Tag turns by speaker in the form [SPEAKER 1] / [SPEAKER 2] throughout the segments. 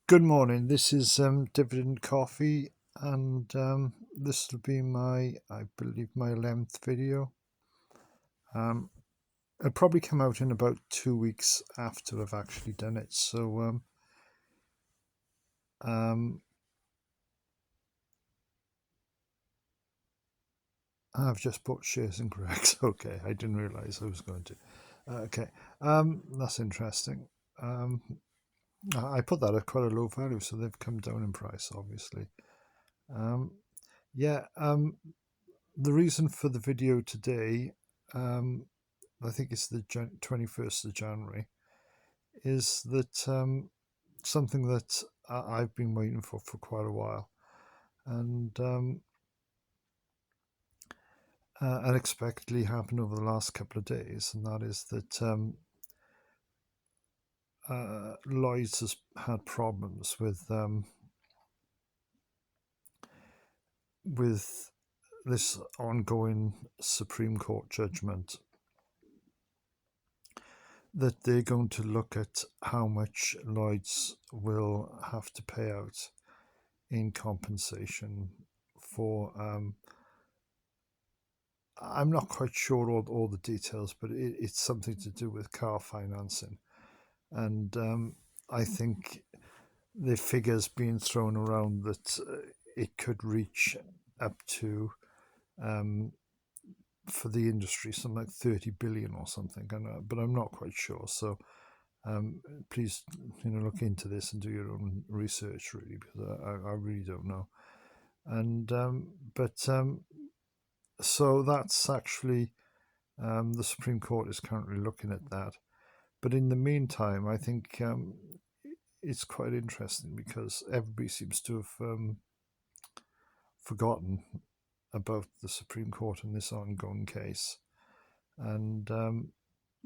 [SPEAKER 1] Good morning. This is Dividend Coffee, and this will be I believe, my 11th video. It'll probably come out in about 2 weeks after I've actually done it. So I've just bought shares in Greg's. Okay, I didn't realise I was going to. Okay, that's interesting. I put that at quite a low value, so they've come down in price, obviously. Yeah. The reason for the video today, I think it's the 21st of January, is that something that I've been waiting for quite a while, and unexpectedly happened over the last couple of days, and that is that Lloyds has had problems with this ongoing Supreme Court judgment, that they're going to look at how much Lloyds will have to pay out in compensation for. I'm not quite sure all the details, but it's something to do with car financing. And I think the figures being thrown around that it could reach up to, for the industry, something like 30 billion or something. But I'm not quite sure. So please, look into this and do your own research, really, because I really don't know. And so that's actually, the Supreme Court is currently looking at that. But in the meantime, I think it's quite interesting because everybody seems to have forgotten about the Supreme Court in this ongoing case. And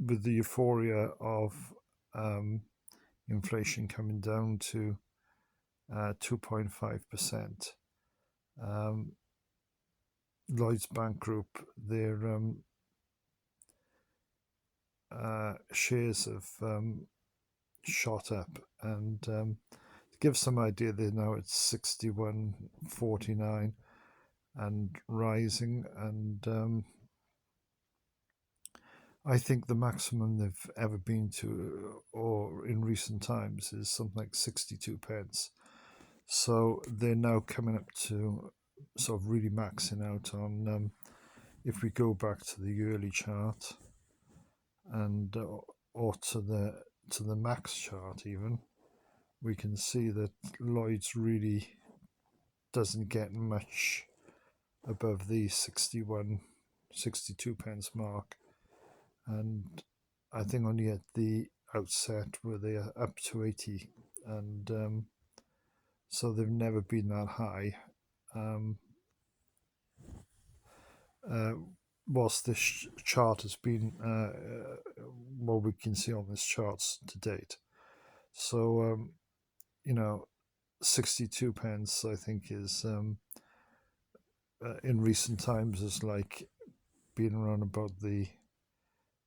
[SPEAKER 1] with the euphoria of inflation coming down to 2.5%, Lloyds Bank Group, their shares have shot up, and to give some idea, they're now at 61.49 and rising, and I think the maximum they've ever been to, or in recent times, is something like 62 pence. So they're now coming up to sort of really maxing out on, if we go back to the yearly chart and or to the max chart even, we can see that Lloyd's really doesn't get much above the 62 pence mark, and I think only at the outset were they up to 80, and so they've never been that high. Whilst this chart has been what we can see on this charts to date. So 62 pence, I think, is in recent times is like being around about the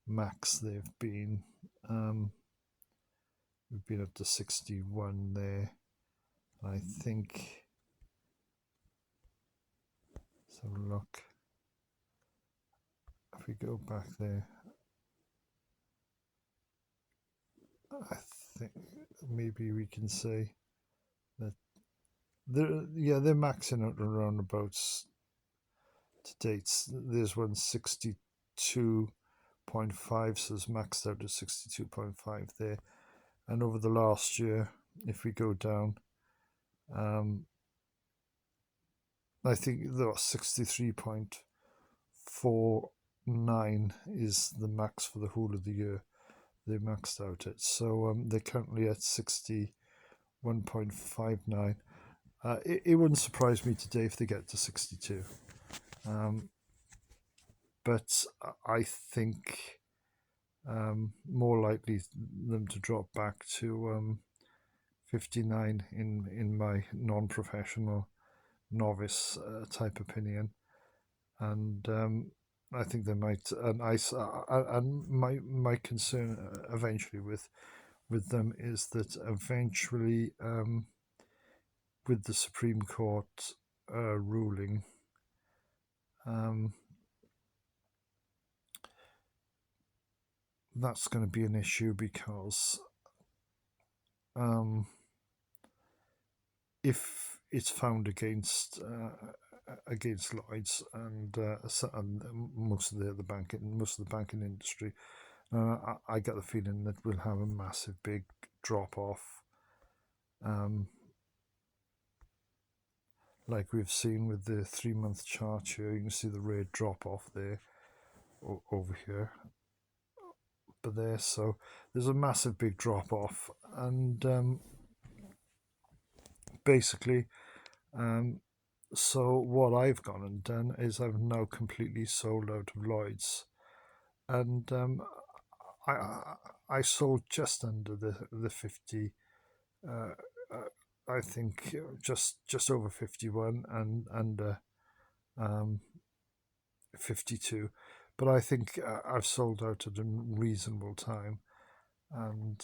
[SPEAKER 1] max they've been. We've been up to 61 there. I think, let's have a look. If we go back there, I think maybe we can say that they're maxing out around about to dates. There's one 62.5, so it's maxed out at 62.5 there. And over the last year, if we go down, I think the 63.49 is the max for the whole of the year. They maxed out it. So they're currently at 61.59. It wouldn't surprise me today if they get to 62. But I think more likely them to drop back to 59 in my non-professional novice type opinion, and I think they might. And my concern eventually with with them is that eventually, with the Supreme Court ruling, um, that's going to be an issue because um, if it's found against Lloyds and most of the banking industry, I get the feeling that we'll have a massive big drop off, um, like we've seen with the 3 month chart here. You can see the rate drop off there over here, but there. So there's a massive big drop off, and basically, um, so what I've gone and done is I've now completely sold out of Lloyd's, and I sold just under the 50. Uh, I think just over 51 and under 52, but I think I've sold out at a reasonable time, and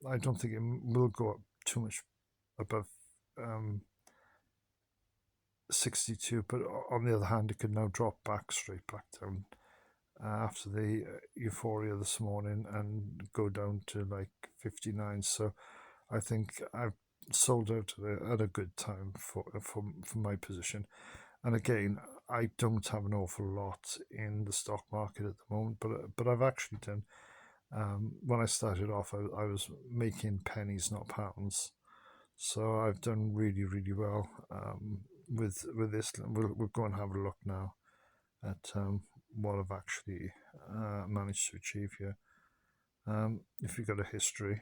[SPEAKER 1] I don't think it will go up too much above um, 62. But on the other hand, it could now drop back straight back down after the euphoria this morning and go down to like 59. So I think I've sold out at a good time for my position. And again, I don't have an awful lot in the stock market at the moment, but I've actually done. When I started off, I was making pennies, not pounds. So I've done really, really well with this. We'll go and have a look now at what I've actually managed to achieve here. If you've got a history.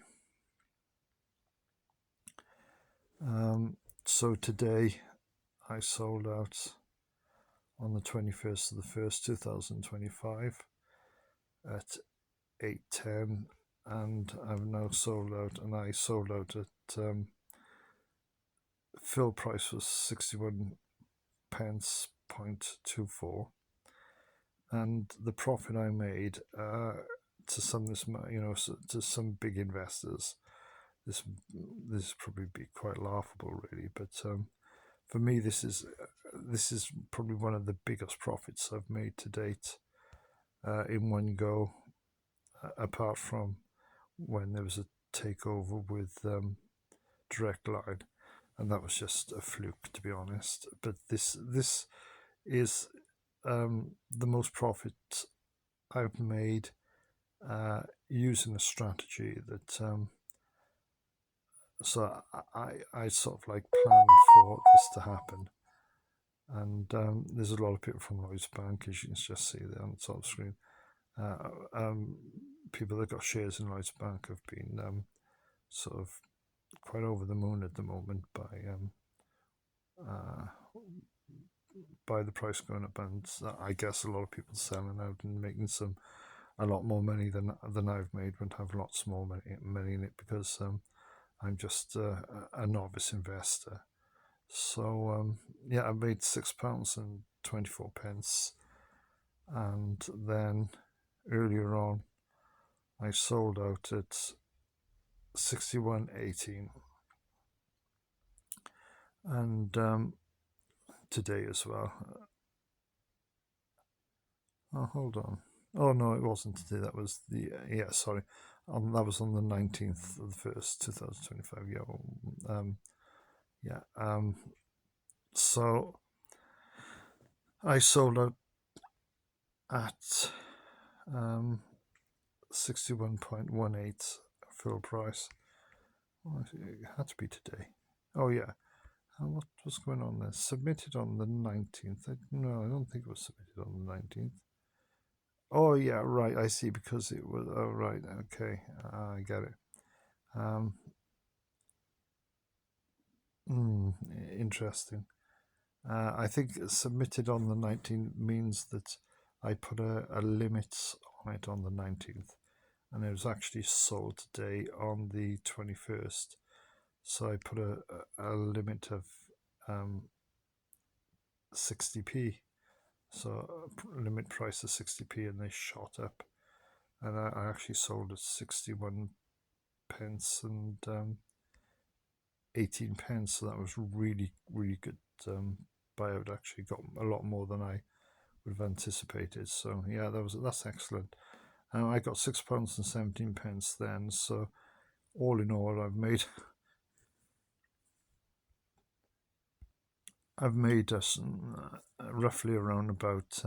[SPEAKER 1] So today I sold out on the 21st of the 1st, 2025 at 8:10, and I've now sold out, and I sold out at fill price was 61 pence 0.24, and the profit I made to some this to some big investors, this probably be quite laughable really, but for me this is probably one of the biggest profits I've made to date in one go, apart from when there was a takeover with Direct Line, and that was just a fluke, to be honest. But this is the most profit I've made using a strategy that so I sort of like planned for this to happen. And there's a lot of people from Lloyds Bank, as you can just see there on the top screen. Uh, um, People that got shares in Lloyds Bank have been sort of quite over the moon at the moment uh, by the price going up, and I guess a lot of people selling out and making a lot more money than I've made, and have lots more money in it because I'm just a novice investor. So yeah, I made £6 and 24 pence, and then earlier on I sold out at 61.18, and today as well. Oh, hold on. Oh no, it wasn't today. That was the yeah. Sorry, that was on the 19th of the 1st, 2025. Yeah, yeah. So I sold out at 61.18 full price. Oh, it had to be today. Oh yeah. And what was going on there? Submitted on the 19th. No, I don't think it was submitted on the 19th. Oh yeah, right. I see, because it was. Oh right. Okay, I get it. Um, Interesting. I think submitted on the 19th means that I put a limit on it on the 19th, and it was actually sold today on the 21st. So I put a limit of 60p. So limit price of 60p, and they shot up. And I actually sold at 61 pence and 18 pence. So that was really, really good buyout. Actually, got a lot more than I would have anticipated. So yeah, that's excellent. I got £6 and 17 pence then. So all in all, I've made us roughly around about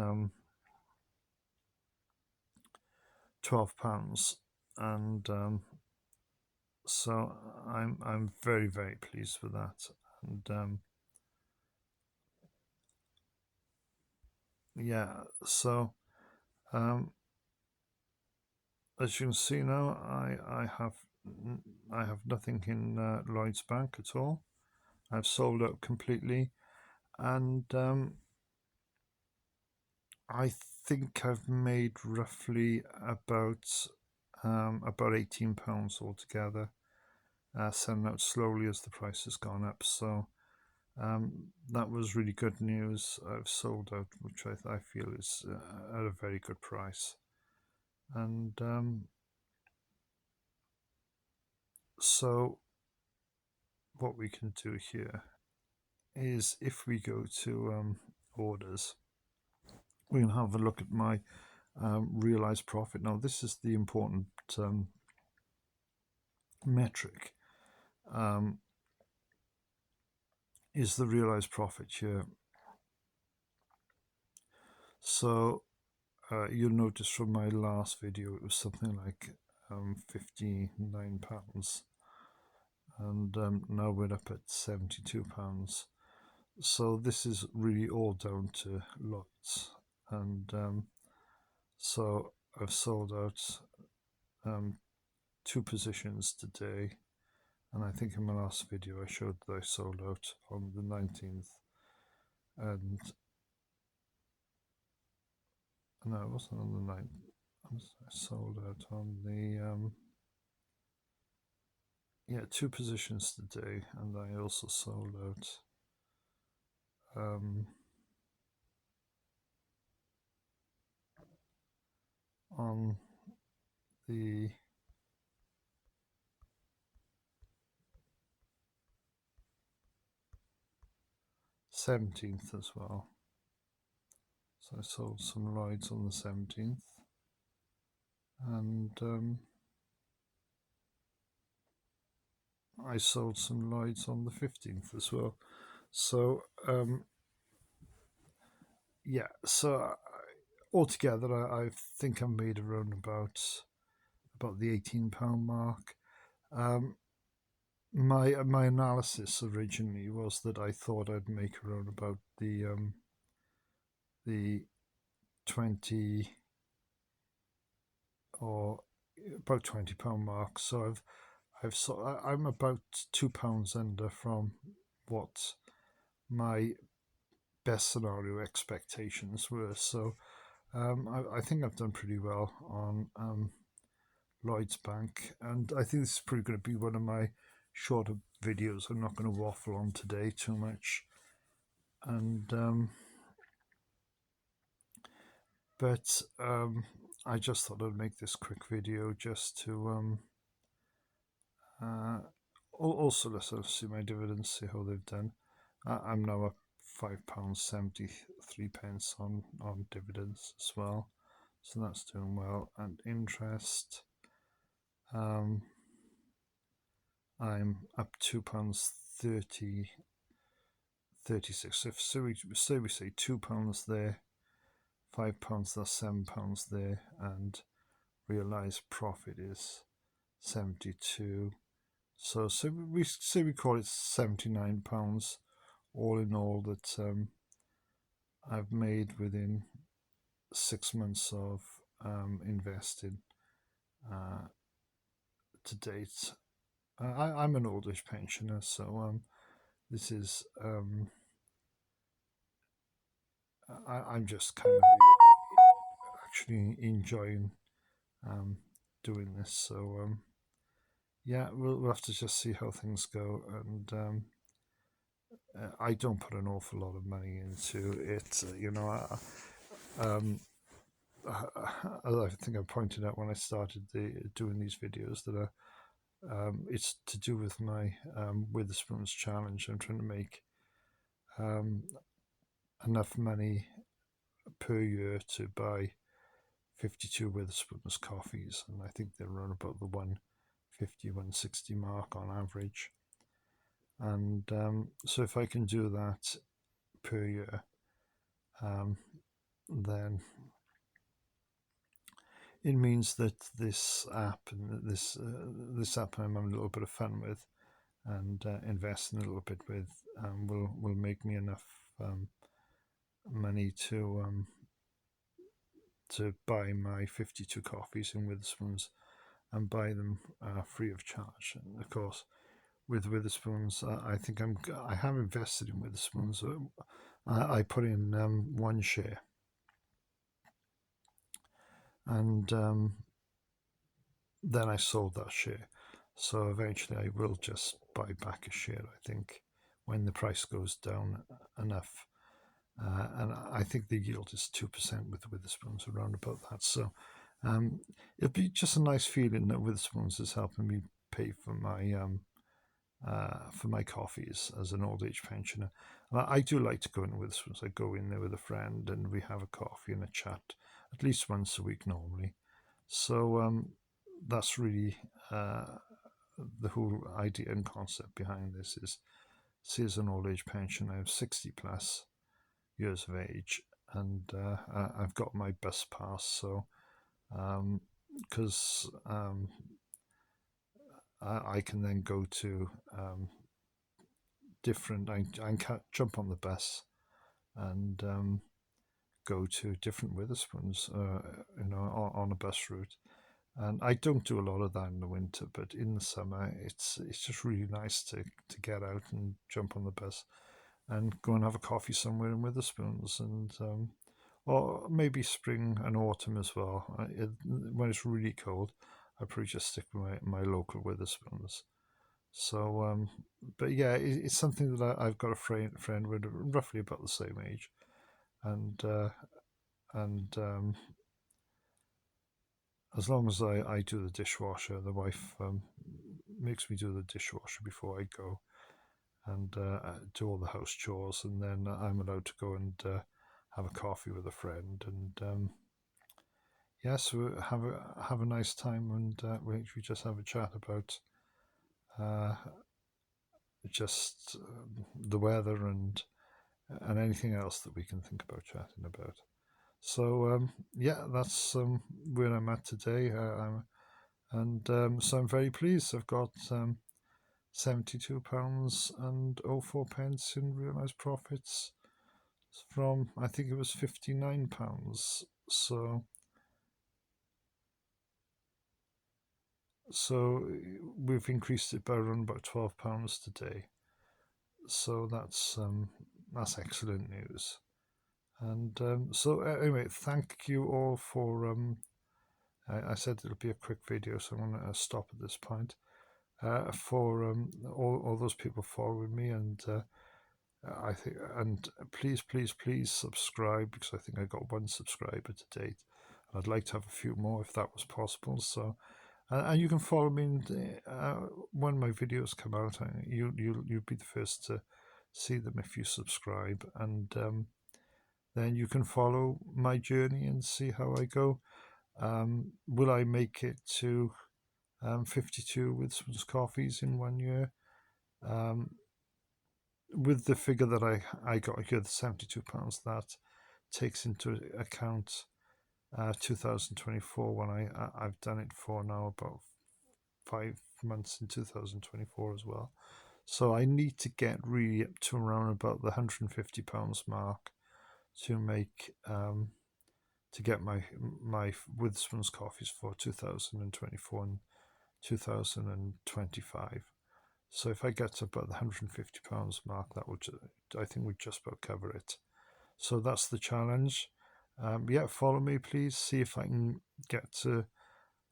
[SPEAKER 1] £12, and so I'm very, very pleased with that. And yeah, so um, as you can see now, I have nothing in Lloyd's Bank at all. I've sold out completely, and I think I've made roughly about £18 altogether, selling out slowly as the price has gone up. So that was really good news. I've sold out, which I feel is at a very good price. And so what we can do here is, if we go to orders, we can have a look at my realized profit. Now, this is the important metric, is the realized profit here. So you'll notice from my last video it was something like £59, and now we're up at £72. So this is really all down to Lloyds, and so I've sold out 2 positions today, and I think in my last video I showed that I sold out on the 19th, and no, it wasn't on the 9th. I sold out on the 2 positions today, and I also sold out on the 17th as well. So I sold some Lloyds on the 17th, and I sold some Lloyds on the 15th as well. So yeah, so altogether I think I made around about the £18 mark. My analysis originally was that I thought I'd make around about the 20 or about £20 mark. So I'm about £2 under from what my best scenario expectations were. So I think I've done pretty well on Lloyd's Bank, and I think this is probably going to be one of my shorter videos. I'm not going to waffle on today too much, and but I just thought I'd make this quick video just to also let's see my dividends, see how they've done. I'm now up £5.73 on dividends as well, so that's doing well. And interest, I'm up £2.36. So we say £2 there, £5, that's £7 there, and realized profit is 72. So we say we call it £79 all in all that I've made within 6 months of investing to date. I'm an oldish pensioner, so this is I'm just kind of actually enjoying doing this. So yeah, we'll have to just see how things go, and I don't put an awful lot of money into it. As I think I pointed out when I started doing these videos, that It's to do with my Witherspoons challenge. I'm trying to make um, enough money per year to buy 52 Witherspoons coffees, and I think they're around about the 150, 160 mark on average. And so if I can do that per year, um, then it means that this app and this app I'm having a little bit of fun with and investing a little bit with will make me enough money to buy my 52 coffees in Witherspoons and buy them free of charge. And of course, with Witherspoons, I think I have invested in Witherspoons. I put in one share, and then I sold that share. So eventually, I will just buy back a share. I think when the price goes down enough. And I think the yield is 2% with Witherspoons, around about that. So it'll be just a nice feeling that Witherspoons is helping me pay for my coffees as an old age pensioner. And I do like to go in Witherspoons. I go in there with a friend and we have a coffee and a chat at least once a week normally. So that's really the whole idea and concept behind this is, see, as an old age pensioner, I have 60 plus years of age, and I've got my bus pass. So, because I can then go to different, I can jump on the bus and go to different Witherspoons, on a bus route. And I don't do a lot of that in the winter, but in the summer, it's just really nice to get out and jump on the bus and go and have a coffee somewhere in Witherspoons, and or maybe spring and autumn as well. When it's really cold, I probably just stick with my local Witherspoons. So, but yeah, it's something that I've got a friend with roughly about the same age, and as long as I do the dishwasher, the wife makes me do the dishwasher before I go, and do all the house chores, and then I'm allowed to go and have a coffee with a friend, and yes, we have a nice time, and we just have a chat about uh, just the weather and anything else that we can think about chatting about. So yeah, that's where I'm at today, so I'm very pleased. I've got £72 and 04 pence in realised profits from, I think it was £59. So we've increased it by around about £12 today. So that's excellent news. And so anyway, thank you all for. I said it'll be a quick video, so I'm going to stop at this point. For all those people following me, and I think, and please subscribe, because I think I got one subscriber to date. I'd like to have a few more if that was possible. So, and you can follow me when my videos come out. You'll be the first to see them if you subscribe, and then you can follow my journey and see how I go. Will I make it to 52 with some coffees in 1 year? With the figure that I got here, the £72, that takes into account 2024, when I've done it for now about 5 months in 2024 as well. So I need to get really up to around about the £150 mark to make to get my Witherspoon's coffees for 2024 and 2025. So if I get to about the £150 mark, that would, I think, would just about cover it. So that's the challenge. Yeah, follow me, please. See if I can get to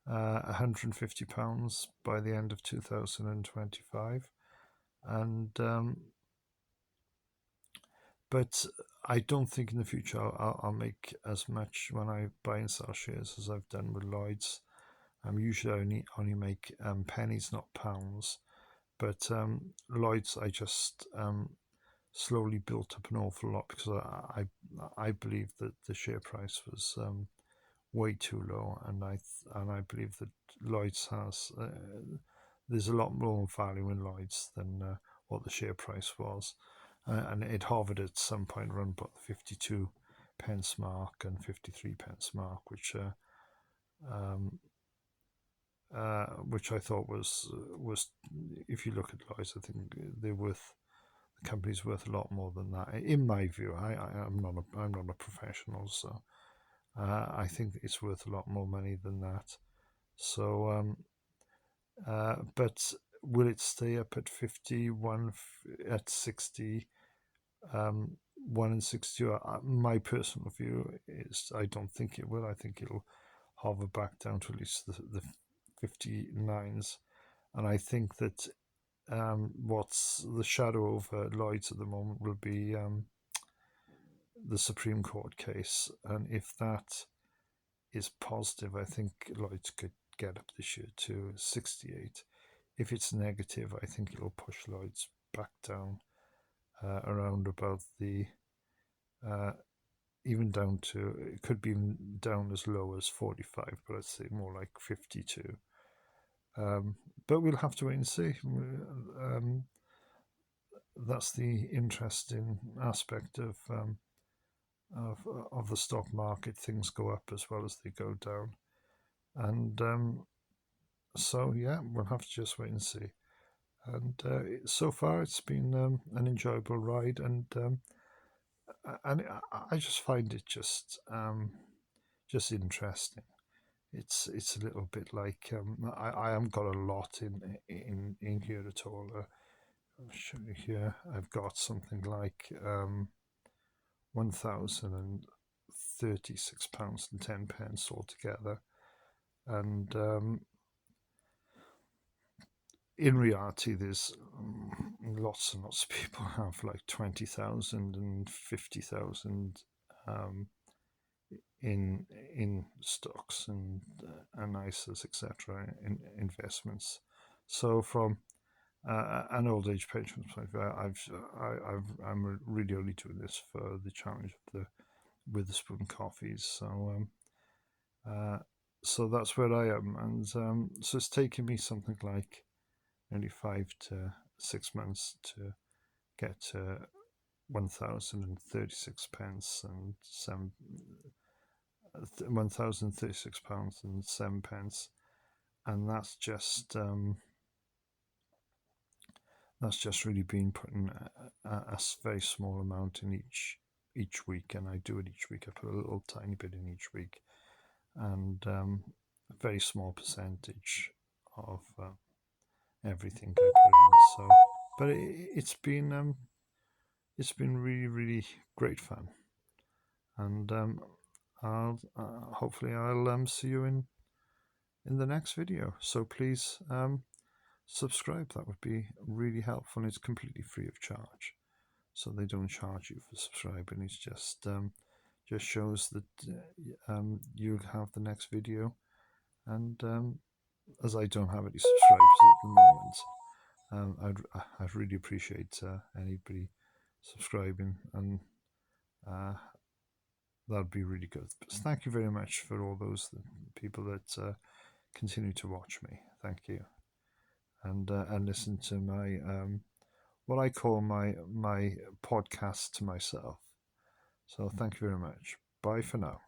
[SPEAKER 1] £150 by the end of 2025. And but I don't think in the future I'll make as much when I buy and sell shares as I've done with Lloyds. Usually I only make pennies, not pounds. But Lloyd's, I just slowly built up an awful lot because I believe that the share price was way too low, and I believe that Lloyd's has there's a lot more value in Lloyd's than what the share price was, and it hovered at some point around about the 52 pence mark and 53 pence mark, um, which I thought was if you look at Lloyd's, I think the company's worth a lot more than that in my view. I'm not a professional, so I think it's worth a lot more money than that. So, but will it stay up at 51 at 60? 1 and 60? My personal view is I don't think it will. I think it'll hover back down to at least the 59s. And I think that what's the shadow over Lloyd's at the moment will be the Supreme Court case. And if that is positive, I think Lloyd's could get up this year to 68. If it's negative, I think it'll push Lloyd's back down around about the even down to, it could be down as low as 45, but I'd say more like 52. But we'll have to wait and see. That's the interesting aspect of the stock market. Things go up as well as they go down, and so yeah, we'll have to just wait and see. And so far, it's been an enjoyable ride, and I just find it just interesting. It's a little bit like I haven't got a lot in here at all. I'll show you here. I've got something like £1,036 and 10 pence altogether, and in reality, there's lots and lots of people have like 20,000 and 50,000 in stocks and ISAs, etc., in investments. So from an old age pension point of view, I'm really only doing this for the challenge of the Witherspoon coffees. So that's where I am, and so it's taken me something like nearly 5 to 6 months to get to 1,036 pence and £1,036 and 7 pence, and that's just really been putting a very small amount in each week, and I do it each week. I put a little tiny bit in each week, and a very small percentage of everything I put in. So, but it's been really, really great fun, and I'll hopefully I'll see you in the next video. So please subscribe. That would be really helpful. It's completely free of charge, so they don't charge you for subscribing. It's just shows that you have the next video, and as I don't have any subscribers at the moment, I'd really appreciate anybody subscribing, and that'd be really good. But thank you very much for all those people that continue to watch me. Thank you, and listen to my what I call my podcast to myself. So thank you very much. Bye for now.